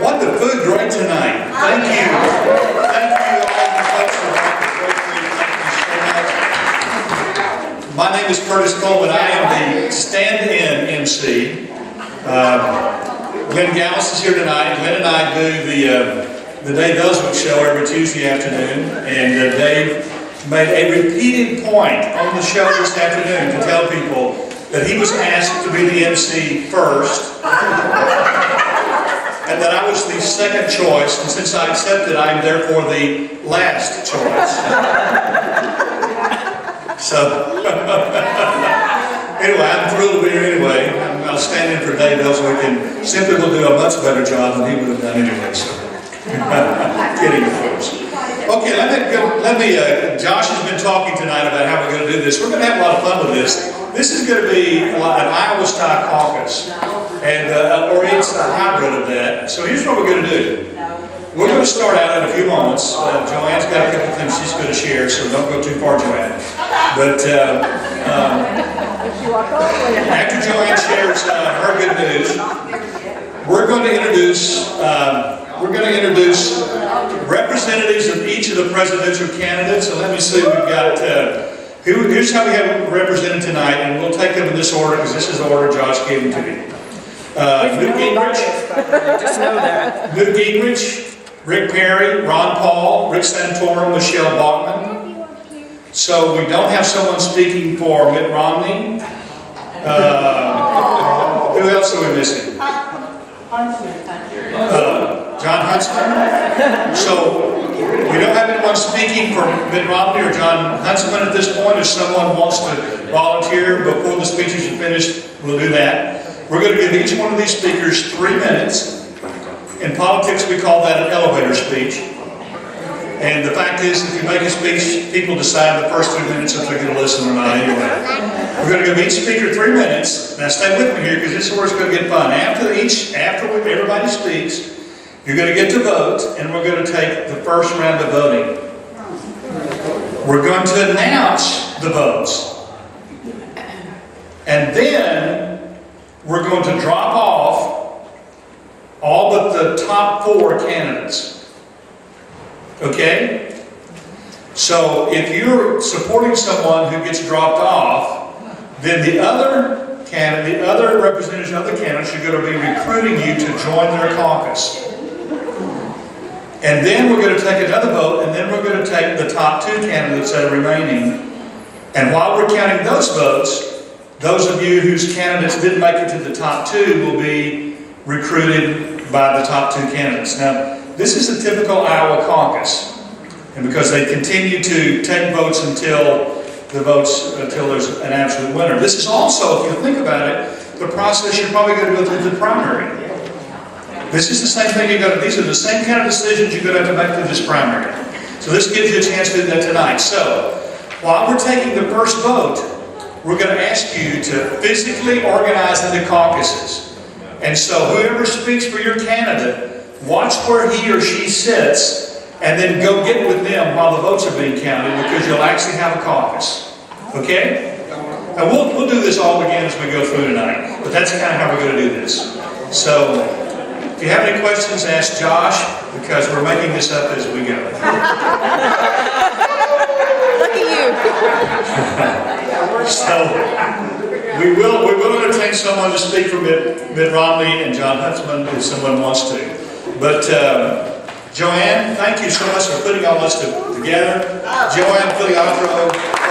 Wasn't the food great tonight? Thank you. Thank you all the folks for making great food. Thank you so much. My name is Curtis Coleman. I am the stand-in MC. Glenn Gallus is here tonight. Glenn and I do the Dave Ellswick show every Tuesday afternoon, and Dave made a repeated point on the show this afternoon to tell people that he was asked to be the MC first, and that I was the second choice, and since I accepted, I am therefore the last choice. So, anyway, I'm thrilled to be here anyway. I'll stand in for Dave Ellswick, and simply will do a much better job than he would have done anyway. So, kidding, of course. Okay, let me Josh has been talking tonight about how we're going to do this. We're going to have a lot of fun with this. This is going to be an Iowa-style caucus, and or it's a hybrid of that. So here's what we're going to do. We're going to start out in a few moments. Joanne's got a couple of things she's going to share, so don't go too far, Joanne. But after Joanne shares her good news, we're going to introduce representatives of each of the presidential candidates. So let me see, we've got, here's how we have them represented tonight, and we'll take them in this order, because this is the order Josh gave them to me. Newt Gingrich, just know that. Newt Gingrich, Rick Perry, Ron Paul, Rick Santorum, Michelle Bachmann. So we don't have someone speaking for Mitt Romney. Who else are we missing? John Huntsman. So we don't have anyone speaking for Mitt Romney or John Huntsman at this point. If someone wants to volunteer before the speeches are finished, we'll do that. We're going to give each one of these speakers 3 minutes. In politics, we call that an elevator speech. And the fact is, if you make a speech, people decide the first 2 minutes if they're going to listen or not anyway. We're going to give each speaker 3 minutes. Now stay with me here, because this is where it's going to get fun. After everybody speaks, you're going to get to vote, and we're going to take the first round of voting. We're going to announce the votes. And then we're going to drop off all but the top 4 candidates. Okay? So if you're supporting someone who gets dropped off, then the other representatives of the candidates are going to be recruiting you to join their caucus. And then we're going to take another vote, and then we're going to take the top 2 candidates that are remaining. And while we're counting those votes, those of you whose candidates didn't make it to the top 2 will be recruited by the top 2 candidates. Now, this is a typical Iowa caucus, and because they continue to take votes until there's an absolute winner. This is also, if you think about it, the process you're probably going to go through the primary. This is the same thing these are the same kind of decisions you're going to have to make through this primary. So this gives you a chance to do that tonight. So, while we're taking the first vote, we're going to ask you to physically organize into caucuses. And so whoever speaks for your candidate, watch where he or she sits, and then go get with them while the votes are being counted, because you'll actually have a caucus. Okay? And we'll do this all again as we go through tonight, but that's kind of how we're going to do this. So, if you have any questions, ask Josh, because we're making this up as we go. Look at you. So, we will entertain someone to speak for Mitt Romney and John Huntsman if someone wants to. But Joanne, thank you so much for putting all this together. Joanne, for the outro.